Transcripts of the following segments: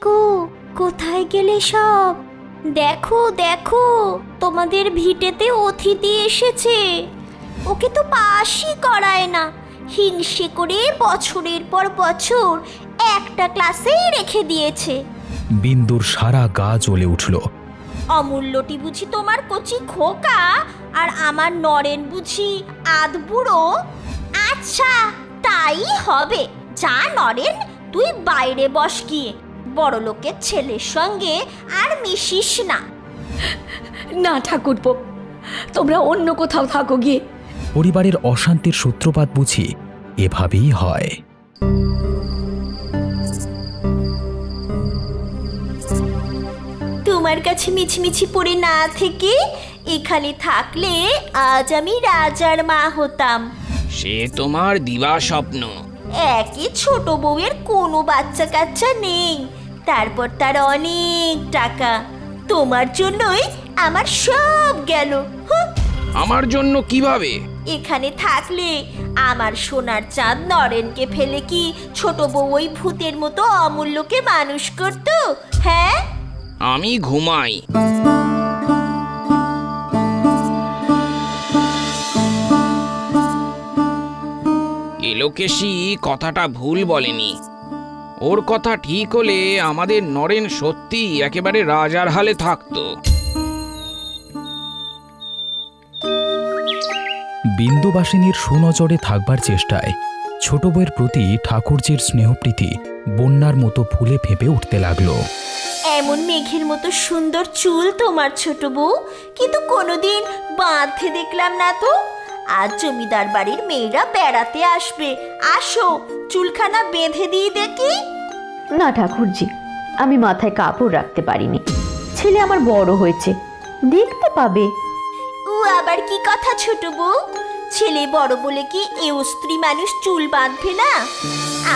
গো, কোথায় গেলে সব? দেখো দেখো, তোমাদের ভিটেতে অতিথি এসেছে। ওকে তো পাশই করায় না, হিংসে করে বছরের পর বছর একটা ক্লাসেই রেখে দিয়েছে। বিন্দুর সারা গা জ্বলে উঠল। অমূল্যটি বুঝি তোমার কচি খোকা, আর আমার নরেন বুঝি আধ বুড়ো? আচ্ছা, তাই হবে। যা নরেন, তুই বাইরে বস গিয়ে, বড় লোকের ছেলের সঙ্গে আর মিশিস না। না ঠাকুরপো, তোমরা অন্য কোথাও থাকো গিয়ে। পরিবারের অশান্তির সূত্রপাত বুঝি এভাবেই হয়। তোমার কাছে মিছিমিছি পড়ে না থেকে এখানে থাকলে আজ আমি রাজার মা হতাম। সে তোমার দিবা স্বপ্ন। একে ছোট বউয়ের কোনো বাচ্চা কাচ্চা নেই, তারপর তার অনেক টাকা। তোমার জন্যই আমার সব গেল। আমার জন্য কিভাবে? এখানে থাকলে আমার সোনার চাঁদ নরেনকে ফেলে কি ছোট বউ ওই ভূতের মতো অমূল্যকে মানুষ করতো? হ্যাঁ, আমি ঘুমাই। এলোকেশী কথাটা ভুল বলেনি। ওর কথা ঠিক হলে আমাদের নরেন সত্যি একেবারে রাজার হালে থাকতো। বিন্দুবাসিনীর সুনজরে থাকবার চেষ্টায় ছোট বউয়ের প্রতি ঠাকুরজির স্নেহপ্রীতি বন্যার মতো ফুলে ফেঁপে উঠতে লাগলো। এমন মেঘের মতো সুন্দর চুল তোমার ছোট বউ, কিন্তু কোনোদিন বাঁধতে দেখলাম না তো। আজ জমিদার বাড়ির মেয়েরা বেড়াতে আসবে, আসো চুলখানা বেঁধে দিয়ে দেখি। না ঠাকুরজি, আমি মাথায় কাপড় রাখতে পারিনি। ছেলে আমার বড় হয়েছে, দেখতে পাবে। ও আবার কি কথা ছোট বউ? ছেলে বড় বলে কি এও স্ত্রী মানুষ চুল বাঁধবে না?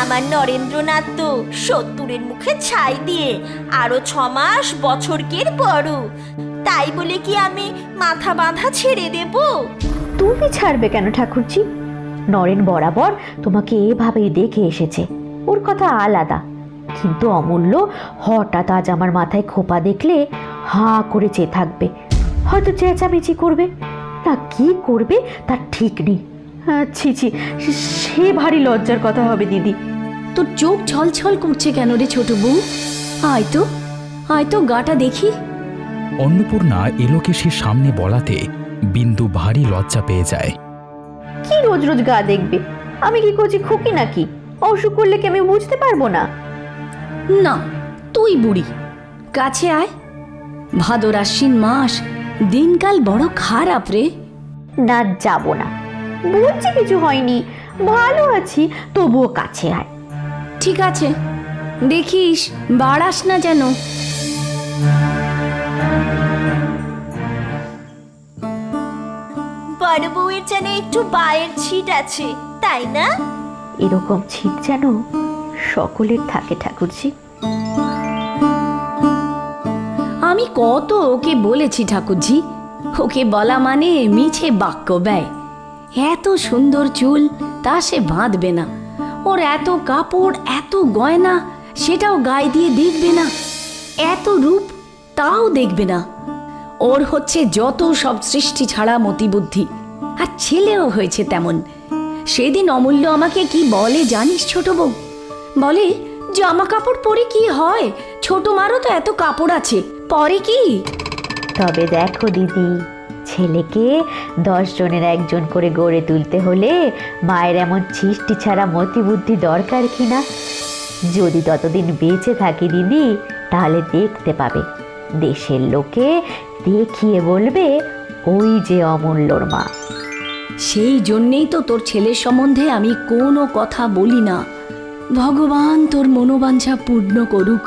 আমার নরেন্দ্রনাথ তো 70-এর মুখে ছাই দিয়ে আরো 6 মাস বছরকের বড়, তাই বলে কি আমি মাথা বাঁধা ছেড়ে দেব? তুমি ছাড়বে কেন ঠাকুরজি? নরেন বরাবর তোমাকে এভাবেই দেখে এসেছে, ওর কথা আলাদা। কিন্তু অমূল্য হঠাৎ আজ আমার মাথায় খোপা দেখলে হাঁ করে চেয়ে থাকবে, হয়তো চেঁচামেচি করবে, তা কি করবে তার ঠিক নেই। ছি ছি, সে ভারী লজ্জার কথা হবে দিদি। তোর চোখ ছলছল করছে কেন রে ছোট বউ? আয় তো, আয় তো, গাটা দেখি। অন্নপূর্ণা এলোকেশীর সামনে বলাতে বিন্দু ভারী লজ্জা পেয়ে যায়। কি রোজ রোজ গা দেখবে? আমি কি কচি খুকি নাকি? অসুখ করলে কি আমি বুঝতে পারবো না? না, তুই বুড়ি, কাছে আয়। ভাদর আশ্বিন মাস, দিনকাল বড় খারাপ রে। না, যাব না, বলছি কিছু হয়নি, ভালো আছি, তবুও কাছে আয়। ঠিক আছে, দেখিস বাড়াস না যেন। বড় বউয়ের যেন একটু বায়ের ছিট আছে, তাই না? এরকম ছিট যেন সকলের থাকে ঠাকুরজি। আমি কত ওকে বলেছি ঠাকুরজি, ওকে বলা মানে মিছে বাক্য ব্যয়। এত সুন্দর চুল, তা সে বাঁধবে না। ওর এত কাপড়, এত গয়না, সেটাও গায়ে দিয়ে দেখবে না। এত রূপ, তাও দেখবে না। ওর হচ্ছে যত সব সৃষ্টি ছাড়া মতিবুদ্ধি, আর ছেলেও হয়েছে তেমন। সেদিন অমূল্য আমাকে কি বলে জানিস ছোট বউ? বলে, জামা কাপড় পরে কি হয়, ছোট মারও তো এত কাপড় আছে, পরে কি? তবে দেখো দিদি, ছেলেকে 10 জনের একজন করে গড়ে তুলতে হলে মায়ের এমন সৃষ্টি ছাড়া মতিবুদ্ধি দরকার কিনা? যদি ততদিন বেঁচে থাকি দিদি, তাহলে দেখতে পাবে, দেশের লোকে দেখিয়ে বলবে ওই যে অমূল্যর মা। সেই জন্যেই তো তোর ছেলের সম্বন্ধে আমি কোনো কথা বলি না। ভগবান তোর মনোবাঞ্ছা পূর্ণ করুক,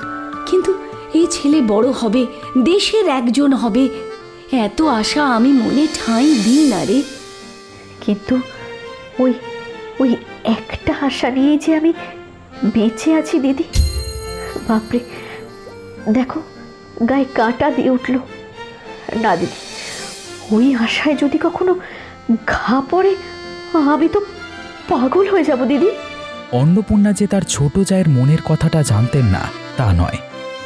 কিন্তু এই ছেলে বড় হবে, দেশের একজন হবে, এত আশা আমি মনে ঠাঁই দিই না রে। কিন্তু ওই ওই একটা আশা নিয়ে যে আমি বেঁচে আছি দিদি। বাপরে, দেখো গায়ে কাঁটা দিয়ে উঠল। না দিদি, ওই আশায় যদি কখনো ঘা পড়ে, আমি তো পাগল হয়ে যাব দিদি। অন্নপূর্ণা যে তার ছোট জায়ের মনের কথাটা জানতেন না তা নয়,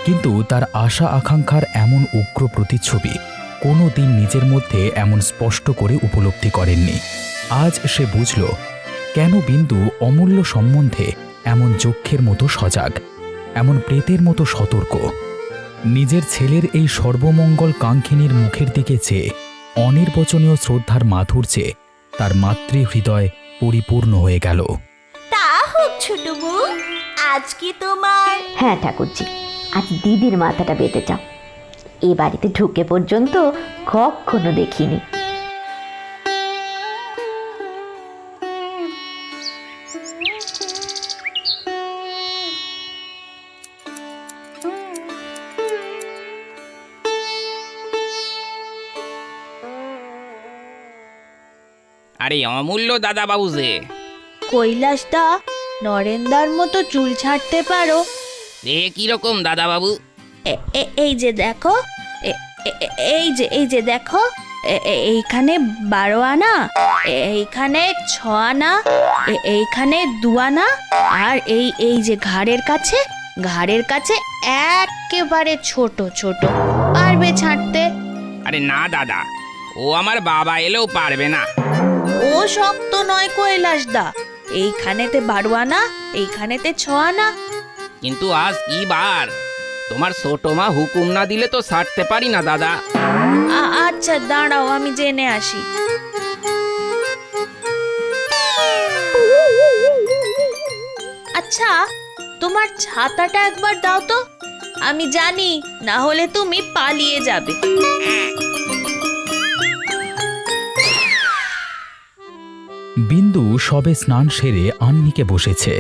কিন্তু তার আশা আকাঙ্ক্ষার এমন উগ্র প্রতিচ্ছবি কোনো দিন নিজের মধ্যে এমন স্পষ্ট করে উপলব্ধি করেননি। আজ সে বুঝল কেন বিন্দু অমূল্য সম্বন্ধে এমন যক্ষের মতো সজাগ, এমন প্রেতের মতো সতর্ক। নিজের ছেলের এই সর্বমঙ্গল কাঙ্ক্ষিনীর মুখের দিকে চেয়ে অনির্বচনীয় শ্রদ্ধার মাধুর্যে তার মাতৃহৃদয় পরিপূর্ণ হয়ে গেল। তা হোক ছোট বউ, আজকে তোমার হ্যাঁ ঠাকুরজি, আজ দিদির মাথাটা বেঁধে যাও। এ বাড়িতে ঢুকে পর্যন্ত কখনো দেখিনি। আরে অমূল্য দাদাবাবু যে, কৈলাসদা, নরেন্দার মতো চুল ছাড়তে পারো? এ কিরকম দাদাবাবু? এই যে দেখো, এই যে দেখো, এইখানে 12 আনা, এইখানে 6 আনা, এইখানে 2 আনা, আর এই যে ঘাড়ের কাছে একেবারে ছোট ছোট। পারবে ছাড়তে? আরে না দাদা, ও আমার বাবা এলেও পারবে না। ও শক্ত নয় কৈলাসদা, এইখানেতে 12 আনা, এইখানেতে 6 আনা। কিন্তু আজ কি বার? তোমার ছোট মা হুকুম না দিলে তো ছাড়তে পারি না দাদা। আচ্ছা দাঁড়াও, আমি জেনে আসি। আচ্ছা, তোমার ছাতাটা একবার দাও তো, আমি জানি না হলে তুমি পালিয়ে যাবে। বিন্দু সবে স্নান সেরে আন্নিকে বসেছে।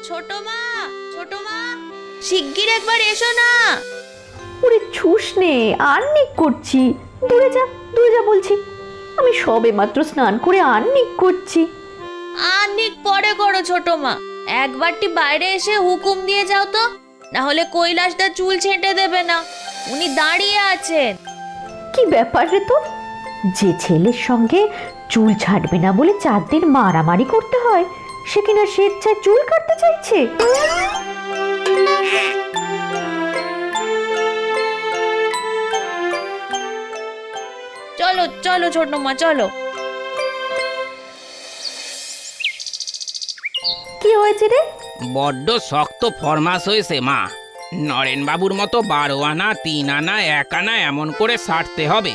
ছোট মা, শিগগির একবার এসো না। ওরে ছুস নে, আর্নিক করছি। দূরে যা বলছি। আমি সবে মাত্র স্নান করে আর্নিক করছি। আনিক পরে করো ছোট মা, একবারটি বাইরে এসে হুকুম দিয়ে যাও তো, না হলে কৈলাসদা চুল ছেঁটে দেবে না। উনি দাঁড়িয়ে আছেন। কি ব্যাপার রে তো, যে ছেলের সঙ্গে চুল ছাড়বে না বলে 4 দিন মারামারি করতে হয়, সে কিনা স্বেচ্ছায় চুল কাটতে চাইছে। চলো চলো ছোট মা, চলো। কি হয়েছে রে? বড্ড শক্ত ফরমাস হয়েছে মা। নরেন বাবুর মতো 12 আনা, 3 আনা, 1 আনা এমন করে ছাড়তে হবে।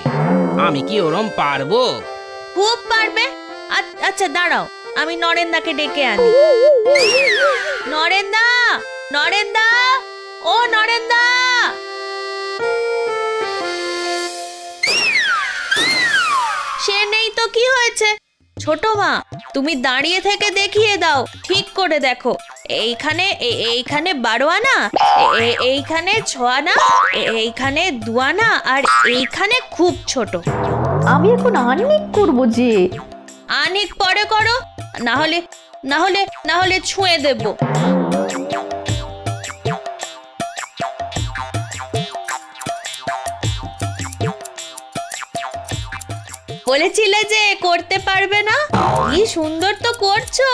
আমি কি ওরম পারবো? খুব পারবে। আচ্ছা দাঁড়াও, আমি নরেন্দাকে ডেকে আনি। নরেন্দা, ও নরেন্দা! সে নেই তো কি হয়েছে? ছোট মা, তুমি দাঁড়িয়ে থেকে দেখিয়ে দাও, ঠিক করে দেখো। এইখানে 12 আনা, এইখানে 6 আনা, এইখানে 2 আনা, আর এইখানে খুব ছোট। আমি এখন আর্নিক করব যে। আনিক পরে করো, না হলে ছুঁয়ে দেব। বলেছিলে যে করতে পারবে না, কি সুন্দর তো করছো।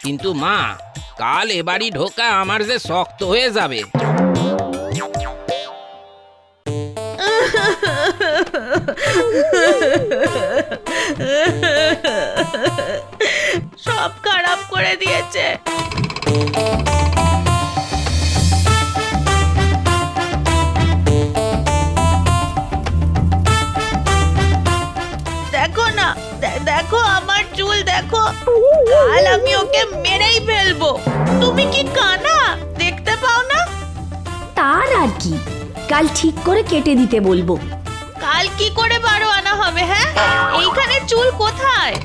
কিন্তু মা, কাল এবারই ঢোকা আমার যে শক্ত হয়ে যাবে। সব খারাপ করে দিয়েছে। দেখো না, দেখো আমার চুল দেখো। কাল আমি ওকে মেরেই ফেলবো। তুমি কি কানা, দেখতে পাও না? তার আর কি, কাল ঠিক করে কেটে দিতে বলবো। কাল কি করে 12 আনা হবে? হ্যাঁ, এইখানে চুল কোথায়?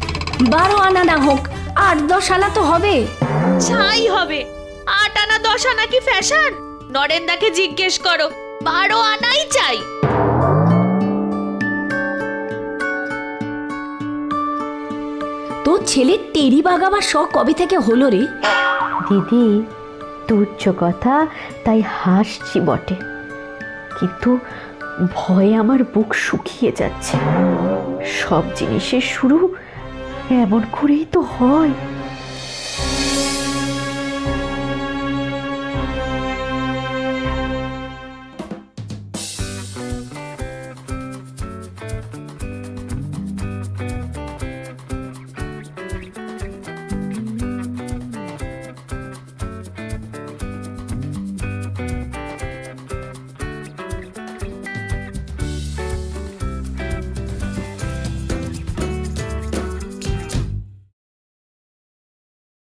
12 আনা না হোক, 8-10 আনা তো হবে। ছাই হবে। 8 আনা 10 আনা কি ফ্যাশন? নরেন্দাকে জিজ্ঞেস করো, 12 আনাই চাই। তোর ছেলের টেরি বাগাবার শখ কবে থেকে হলো রে? দিদি, তুচ্ছ কথা তাই হাসছি বটে, কিন্তু ভয়ে আমার বুক শুকিয়ে যাচ্ছে। সব জিনিসের শুরু এমন করেই তো হয়।